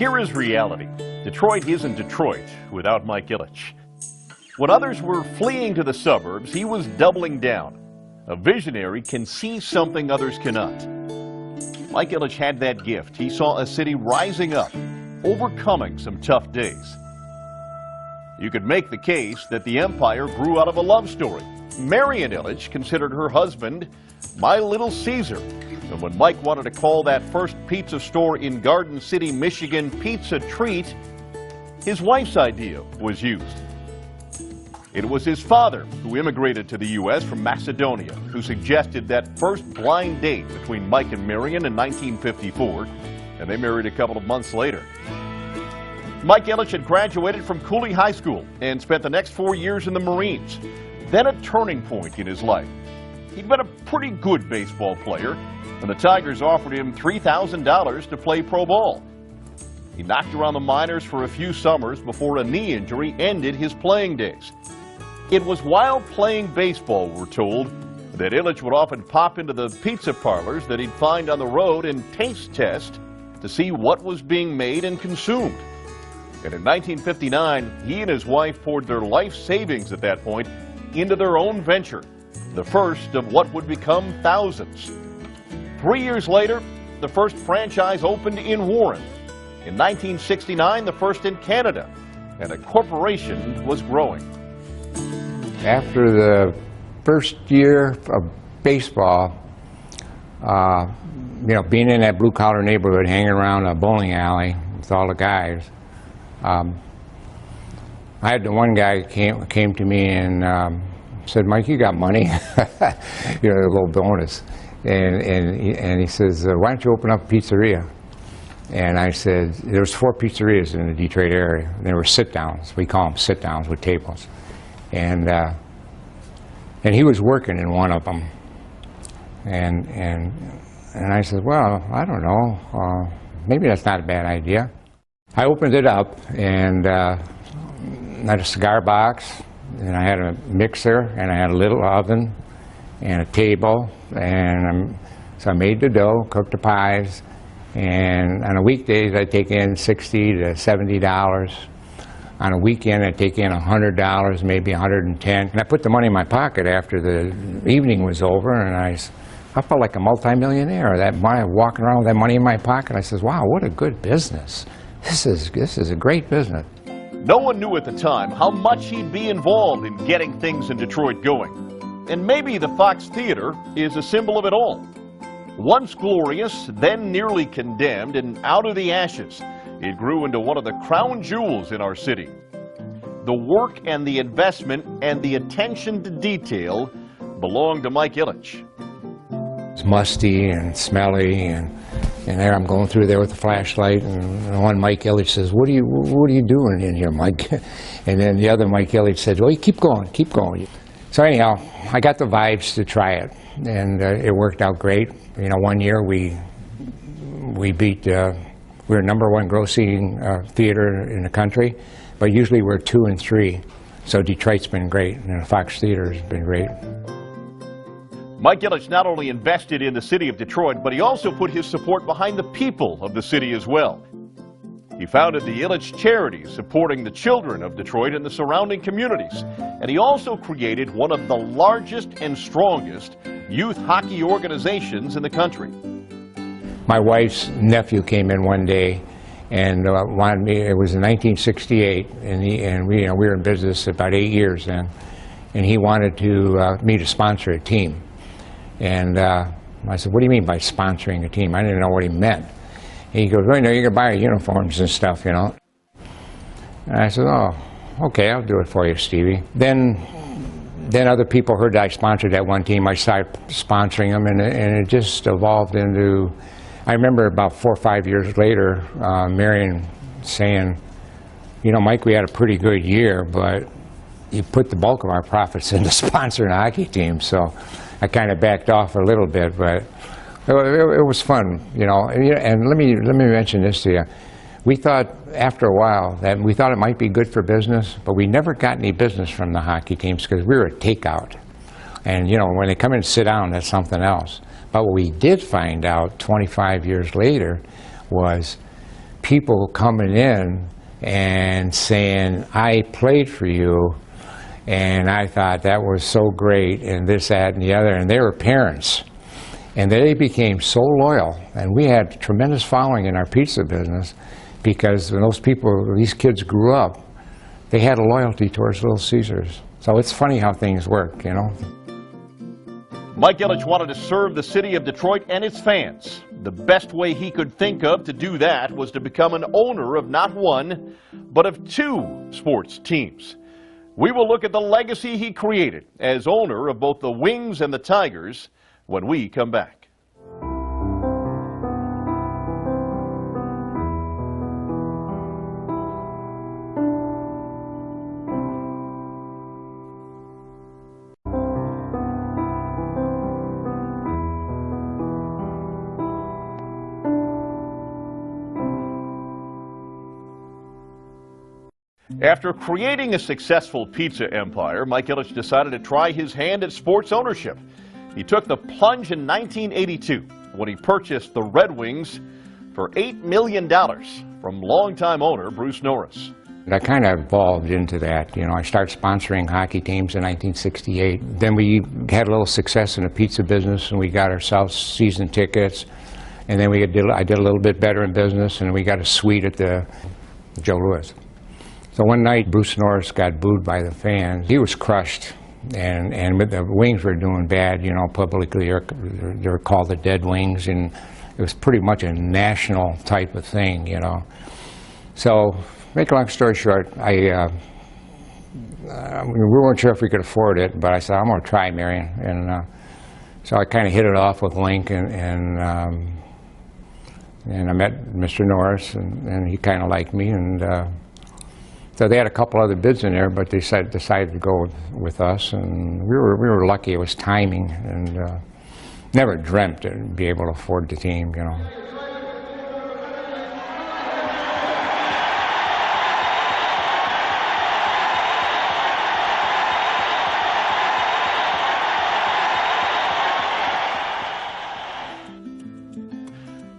Here is reality. Detroit isn't Detroit without Mike Ilitch. When others were fleeing to the suburbs, he was doubling down. A visionary can see something others cannot. Mike Ilitch had that gift. He saw a city rising up, overcoming some tough days. You could make the case that the empire grew out of a love story. Marian Ilitch considered her husband my little Caesar. And when Mike wanted to call that first pizza store in Garden City, Michigan, Pizza Treat, his wife's idea was used. It was his father who immigrated to the U.S. from Macedonia who suggested that first blind date between Mike and Marian in 1954, and they married a couple of months later. Mike Ilitch had graduated from Cooley High School and spent the next 4 years in the Marines. Then a turning point in his life. He'd been a pretty good baseball player, and the Tigers offered him $3,000 to play pro ball. He knocked around the minors for a few summers before a knee injury ended his playing days. It was while playing baseball, we're told, that Ilitch would often pop into the pizza parlors that he'd find on the road and taste test to see what was being made and consumed. And in 1959, he and his wife poured their life savings at that point into their own venture, the first of what would become thousands. 3 years later, the first franchise opened in Warren. In 1969, the first in Canada, and a corporation was growing. After the first year of baseball, being in that blue-collar neighborhood, hanging around a bowling alley with all the guys, I had the one guy came to me and said, "Mike, you got money," a little bonus, and he says, "Why don't you open up a pizzeria?" And I said, there was 4 pizzerias in the Detroit area. They were sit-downs. We call them sit-downs with tables. And he was working in one of them. And I said, well, I don't know. Maybe that's not a bad idea. I opened it up and had a cigar box, and I had a mixer, and I had a little oven and a table. And so I made the dough, cooked the pies. And on a weekdays, I'd take in $60 to $70. On a weekend, I'd take in $100, maybe $110. And I put the money in my pocket after the evening was over, and I felt like a multimillionaire. Walking around with that money in my pocket, I says, wow, what a good business. This is a great business. No one knew at the time how much he'd be involved in getting things in Detroit going. And maybe the Fox Theater is a symbol of it all. Once glorious, then nearly condemned, and out of the ashes, it grew into one of the crown jewels in our city. The work and the investment and the attention to detail belonged to Mike Ilitch. It's musty and smelly, and there I'm going through there with the flashlight, and one Mike Ilitch says, what are you doing in here, Mike? And then the other Mike Ilitch said, well, keep going, keep going. So anyhow, I got the vibes to try it, and it worked out great. 1 year we beat, we were #1 grossing theater in the country, but usually we're 2 and 3. So Detroit's been great, and the Fox Theater has been great. Mike Ilitch not only invested in the city of Detroit, but he also put his support behind the people of the city as well. He founded the Ilitch Charities, supporting the children of Detroit and the surrounding communities. And he also created one of the largest and strongest youth hockey organizations in the country. My wife's nephew came in one day and wanted me, it was in 1968, and we were in business about 8 years then, and he wanted me to sponsor a team. And I said, what do you mean by sponsoring a team? I didn't know what he meant. He goes, well, you can buy our uniforms and stuff, And I said, oh, okay, I'll do it for you, Stevie. Then other people heard that I sponsored that one team. I started sponsoring them, and it just evolved into, I remember about 4 or 5 years later, Marian saying, Mike, we had a pretty good year, but you put the bulk of our profits into sponsoring a hockey team. So I kind of backed off a little bit, but it was fun, And let me mention this to you. We thought after a while that we thought it might be good for business, but we never got any business from the hockey teams because we were a takeout. And when they come in and sit down, that's something else. But what we did find out 25 years later was people coming in and saying, I played for you, and I thought that was so great, and this, that, and the other, and they were parents. And they became so loyal, and we had a tremendous following in our pizza business because when those people, these kids grew up, they had a loyalty towards Little Caesars. So it's funny how things work, you know. Mike Ilitch wanted to serve the city of Detroit and its fans. The best way he could think of to do that was to become an owner of not one, but of two sports teams. We will look at the legacy he created as owner of both the Wings and the Tigers when we come back. After creating a successful pizza empire, Mike Ilitch decided to try his hand at sports ownership. He took the plunge in 1982 when he purchased the Red Wings for $8 million from longtime owner Bruce Norris. I kind of evolved into that. You know, I started sponsoring hockey teams in 1968. Then we had a little success in the pizza business, and we got ourselves season tickets. And then I did a little bit better in business, and we got a suite at the Joe Louis. So one night, Bruce Norris got booed by the fans. He was crushed, and the Wings were doing bad, you know, publicly. They were called the Dead Wings, and it was pretty much a national type of thing, you know. So, make a long story short, we weren't sure if we could afford it, but I said, I'm going to try, Marian. And so I kind of hit it off with Link, and I met Mr. Norris, and he kind of liked me, and so they had a couple other bids in there, but they decided to go with us, and we were lucky. It was timing, and never dreamt to be able to afford the team, you know.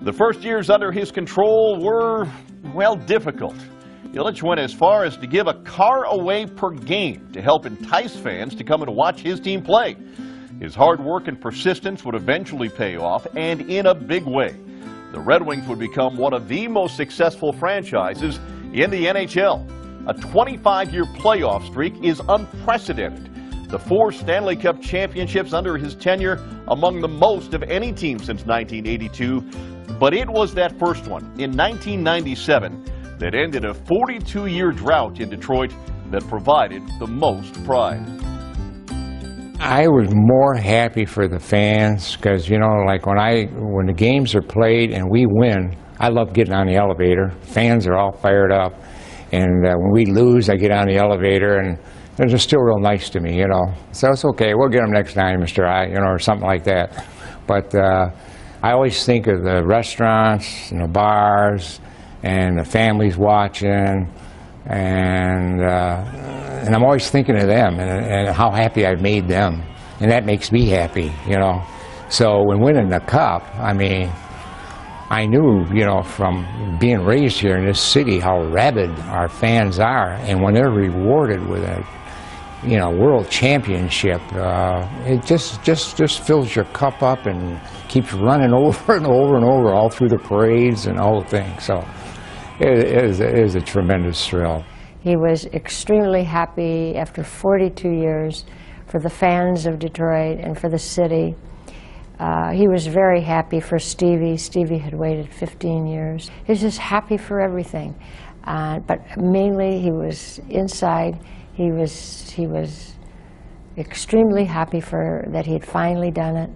The first years under his control were, well, difficult. Ilitch went as far as to give a car away per game to help entice fans to come and watch his team play. His hard work and persistence would eventually pay off, and in a big way. The Red Wings would become one of the most successful franchises in the NHL. A 25-year playoff streak is unprecedented. The 4 Stanley Cup championships under his tenure, among the most of any team since 1982. But it was that first one, in 1997, that ended a 42-year drought in Detroit that provided the most pride. I was more happy for the fans because, you know, like when the games are played and we win, I love getting on the elevator. Fans are all fired up. And when we lose, I get on the elevator, and they're just still real nice to me, you know. So it's okay, we'll get them next time, Mr. I, you know, or something like that. But I always think of the restaurants and the bars and the families watching, and I'm always thinking of them and how happy I've made them, and that makes me happy, you know. So when winning the cup, I mean, I knew, you know, from being raised here in this city how rabid our fans are, and when they're rewarded with a, you know, world championship, it just fills your cup up and keeps running over and over and over all through the parades and all the things. So it is a tremendous thrill. He was extremely happy after 42 years for the fans of Detroit and for the city. He was very happy for Stevie. Stevie had waited 15 years. He was just happy for everything. But mainly he was inside. He was extremely happy that he had finally done it.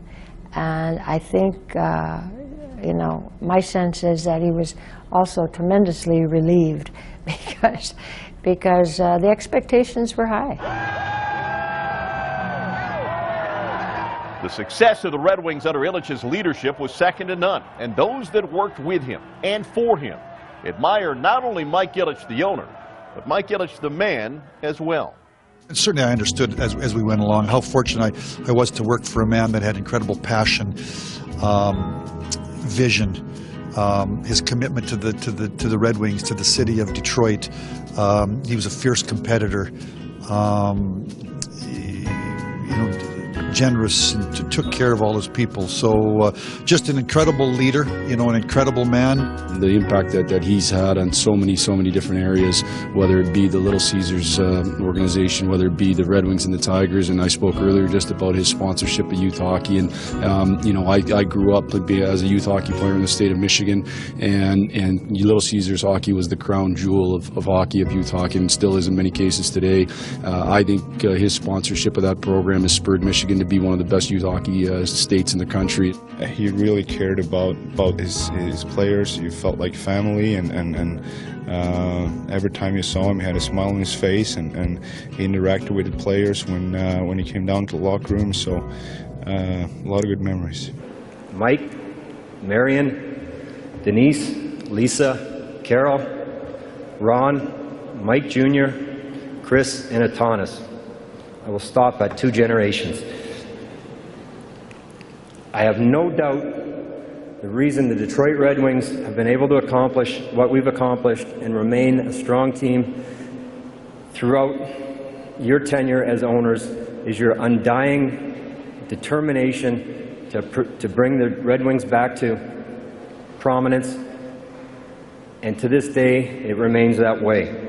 And I think, you know, my sense is that he was also tremendously relieved because the expectations were high. The success of the Red Wings under Ilitch's leadership was second to none, and those that worked with him and for him admire not only Mike Ilitch, the owner, but Mike Ilitch, the man, as well. And certainly I understood as we went along how fortunate I was to work for a man that had incredible passion, vision, his commitment to the Red Wings, to the city of Detroit. He was a fierce competitor. Generous, and took care of all his people. So just an incredible leader, an incredible man. The impact that he's had on so many different areas, whether it be the Little Caesars organization, whether it be the Red Wings and the Tigers, and I spoke earlier just about his sponsorship of youth hockey. And I grew up as a youth hockey player in the state of Michigan, and Little Caesars hockey was the crown jewel of hockey, of youth hockey, and still is in many cases today. I think his sponsorship of that program has spurred Michigan to be one of the best youth hockey states in the country. He really cared about his players. You felt like family, and every time you saw him, he had a smile on his face, and he interacted with the players when he came down to the locker room. So a lot of good memories. Mike, Marian, Denise, Lisa, Carol, Ron, Mike Jr., Chris, and Atanas. I will stop at 2 generations. I have no doubt the reason the Detroit Red Wings have been able to accomplish what we've accomplished and remain a strong team throughout your tenure as owners is your undying determination to bring the Red Wings back to prominence, and to this day it remains that way.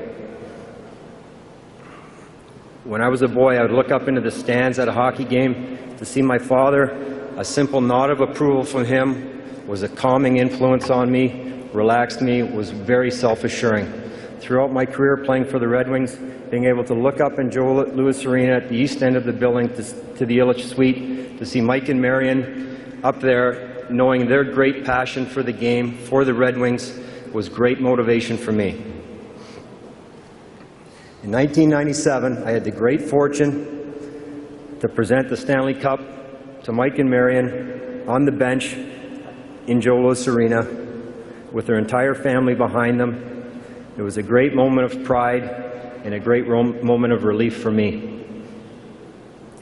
When I was a boy, I would look up into the stands at a hockey game to see my father. A simple nod of approval from him was a calming influence on me, relaxed me, was very self-assuring. Throughout my career playing for the Red Wings, being able to look up in Joe Louis Arena at the east end of the building to the Ilitch Suite, to see Mike and Marian up there, knowing their great passion for the game, for the Red Wings, was great motivation for me. In 1997, I had the great fortune to present the Stanley Cup to Mike and Marian on the bench in Joe Louis Arena with their entire family behind them. It was a great moment of pride and a great moment of relief for me.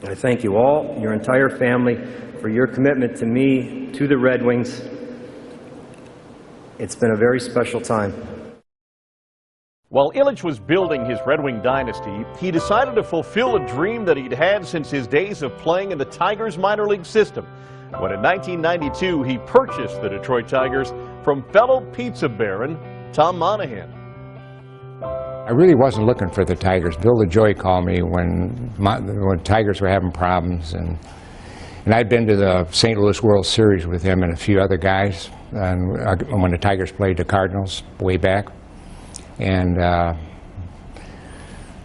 And I thank you all, your entire family, for your commitment to me, to the Red Wings. It's been a very special time. While Ilitch was building his Red Wing dynasty, he decided to fulfill a dream that he'd had since his days of playing in the Tigers minor league system, when in 1992 he purchased the Detroit Tigers from fellow pizza baron Tom Monahan. I really wasn't looking for the Tigers. Bill LaJoy called me when Tigers were having problems, and I'd been to the St. Louis World Series with him and a few other guys, and when the Tigers played the Cardinals way back. And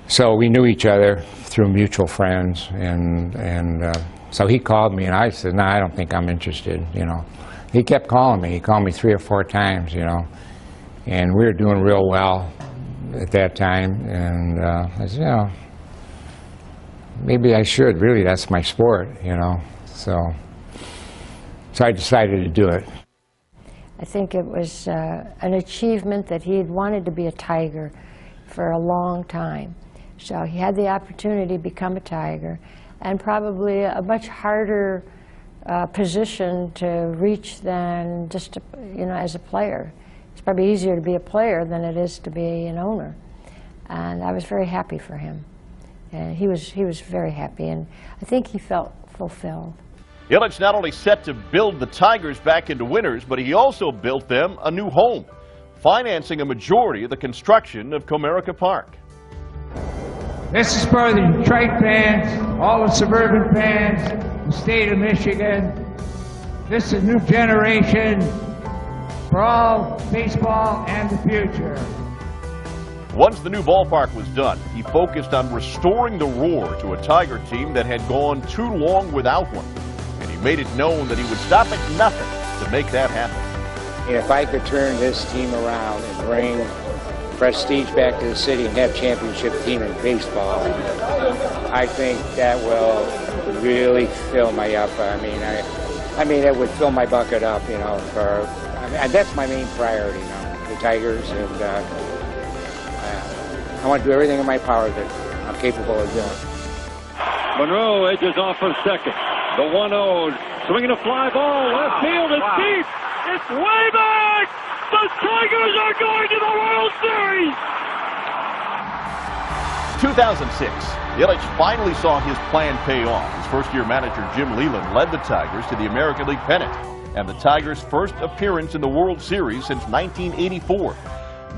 so we knew each other through mutual friends, and so he called me, and I said, no, I don't think I'm interested, He kept calling me. He called me 3 or 4 times, and we were doing real well at that time, and I said, maybe I should, really, that's my sport, So I decided to do it. I think it was an achievement that he had wanted to be a Tiger for a long time. So he had the opportunity to become a Tiger, and probably a much harder position to reach than just, as a player. It's probably easier to be a player than it is to be an owner. And I was very happy for him. And he was very happy, and I think he felt fulfilled. Ilitch not only set to build the Tigers back into winners, but he also built them a new home, financing a majority of the construction of Comerica Park. This is for the Detroit fans, all the suburban fans, the state of Michigan. This is a new generation for all baseball and the future. Once the new ballpark was done, he focused on restoring the roar to a Tiger team that had gone too long without one. And he made it known that he would stop at nothing to make that happen. And if I could turn this team around and bring prestige back to the city and have championship team in baseball, I think that will really fill me up. I mean, it would fill my bucket up, that's my main priority now, the Tigers, and I want to do everything in my power that I'm capable of doing. Monroe edges off for second. The 1-0, swinging a fly ball, left field, it's deep, it's way back! Detroit. The Tigers are going to the World Series. 2006, Ilitch finally saw his plan pay off. His first-year manager, Jim Leland, led the Tigers to the American League pennant and the Tigers' first appearance in the World Series since 1984.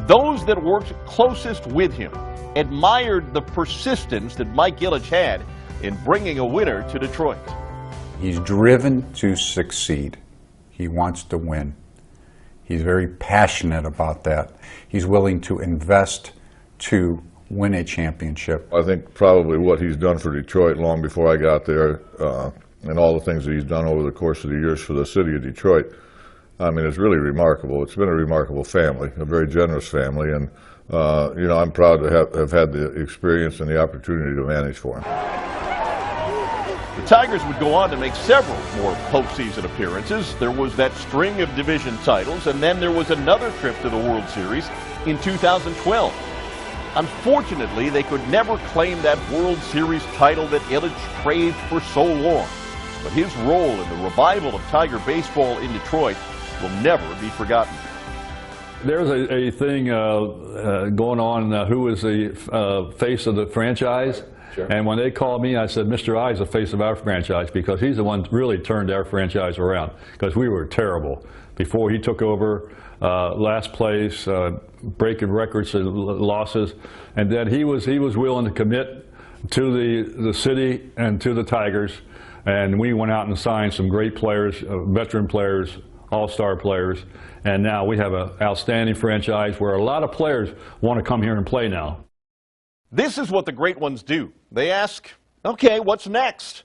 Those that worked closest with him admired the persistence that Mike Ilitch had in bringing a winner to Detroit. He's driven to succeed. He wants to win. He's very passionate about that. He's willing to invest to win a championship. I think probably what he's done for Detroit long before I got there, and all the things that he's done over the course of the years for the city of Detroit, I mean, it's really remarkable. It's been a remarkable family, a very generous family, and you know, I'm proud to have had the experience and the opportunity to manage for him. The Tigers would go on to make several more postseason appearances. There was that string of division titles, and then there was another trip to the World Series in 2012. Unfortunately, they could never claim that World Series title that Ilitch craved for so long. But his role in the revival of Tiger baseball in Detroit will never be forgotten. There's a thing going on, who is the face of the franchise. Sure. And when they called me, I said, Mr. I is the face of our franchise, because he's the one that really turned our franchise around, because we were terrible. Before he took over, last place, breaking records and losses, and then he was willing to commit to the city and to the Tigers, and we went out and signed some great players, veteran players, all-star players, and now we have an outstanding franchise where a lot of players want to come here and play now. This is what the great ones do. They ask, okay, what's next?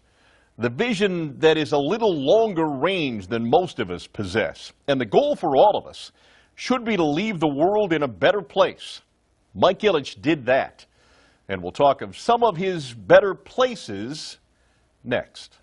The vision that is a little longer range than most of us possess. And the goal for all of us should be to leave the world in a better place. Mike Ilitch did that. And we'll talk of some of his better places next.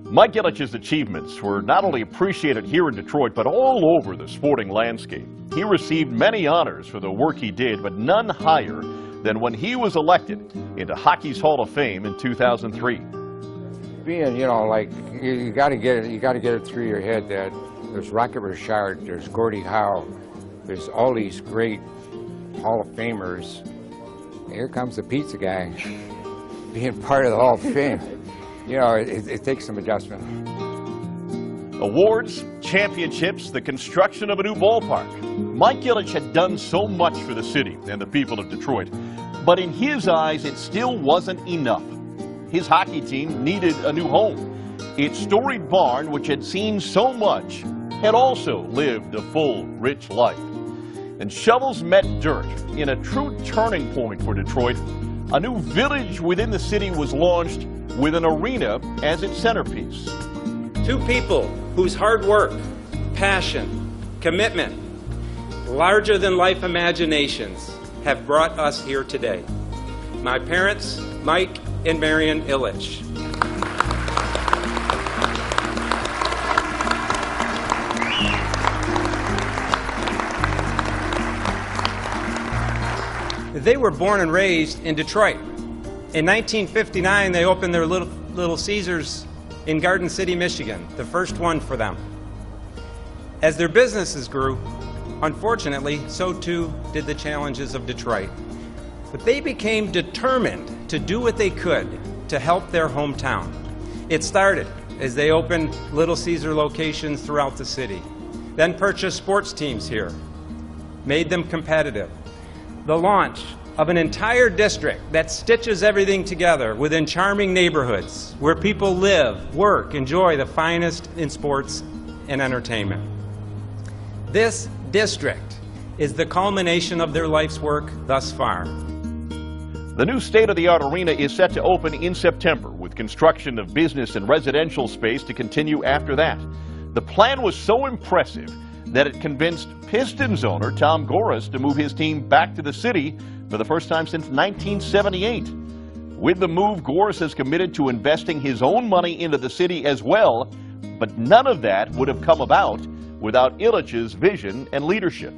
Mike Ilitch's achievements were not only appreciated here in Detroit, but all over the sporting landscape. He received many honors for the work he did, but none higher than when he was elected into Hockey's Hall of Fame in 2003. Being, you know, like, you got to get it through your head that there's Rocket Richard, there's Gordie Howe, there's all these great Hall of Famers. Here comes the pizza guy being part of the Hall of Fame. You know, it takes some adjustment. Awards, championships, the construction of a new ballpark. Mike Ilitch had done so much for the city and the people of Detroit, but in his eyes, it still wasn't enough. His hockey team needed a new home. Its storied barn, which had seen so much, had also lived a full, rich life. And shovels met dirt in a true turning point for Detroit. A new village within the city was launched with an arena as its centerpiece. Two people whose hard work, passion, commitment, larger-than-life imaginations have brought us here today. My parents, Mike and Marian Ilitch. They were born and raised in Detroit. In 1959, they opened their Little Caesars in Garden City, Michigan, the first one for them. As their businesses grew, unfortunately, so too did the challenges of Detroit. But they became determined to do what they could to help their hometown. It started as they opened Little Caesar locations throughout the city, then purchased sports teams here, made them competitive. The launch of an entire district that stitches everything together within charming neighborhoods where people live, work, enjoy the finest in sports and entertainment. This district is the culmination of their life's work thus far. The new state-of-the-art arena is set to open in September, with construction of business and residential space to continue after that. The plan was so impressive that it convinced Pistons owner Tom Gores to move his team back to the city for the first time since 1978. With the move, Gores has committed to investing his own money into the city as well, but none of that would have come about without Ilitch's vision and leadership.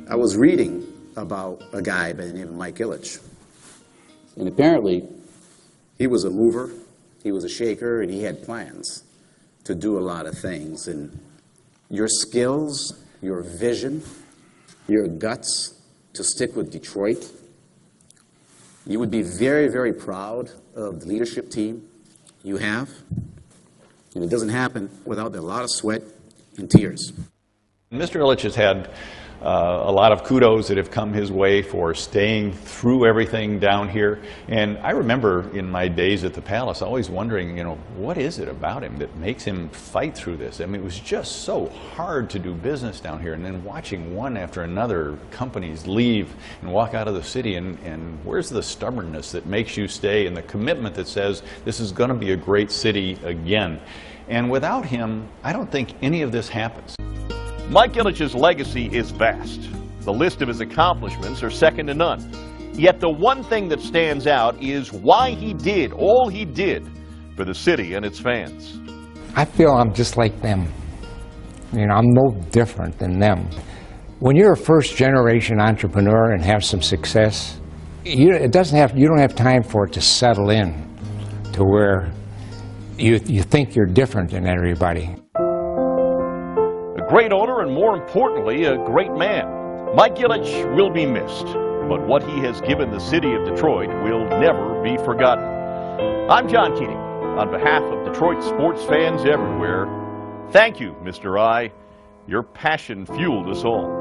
I was reading about a guy by the name of Mike Ilitch, and apparently he was a mover, he was a shaker, and he had plans to do a lot of things. And your skills, your vision, your guts to stick with Detroit, you would be very, very proud of the leadership team you have. And it doesn't happen without a lot of sweat and tears. Mr. Ilitch has had a lot of kudos that have come his way for staying through everything down here. And I remember in my days at the Palace always wondering, you know, what is it about him that makes him fight through this? I mean, it was just so hard to do business down here. And then watching one after another companies leave and walk out of the city, and where's the stubbornness that makes you stay, and the commitment that says this is going to be a great city again? And without him, I don't think any of this happens. Mike Ilitch's legacy is vast. The list of his accomplishments are second to none. Yet the one thing that stands out is why he did all he did for the city and its fans. I feel I'm just like them. You know, I'm no different than them. When you're a first-generation entrepreneur and have some success, you don't have time for it to settle in to where you think you're different than everybody. A great owner, and more importantly, a great man. Mike Ilitch will be missed, but what he has given the city of Detroit will never be forgotten. I'm John Keating. On behalf of Detroit sports fans everywhere, thank you, Mr. I. Your passion fueled us all.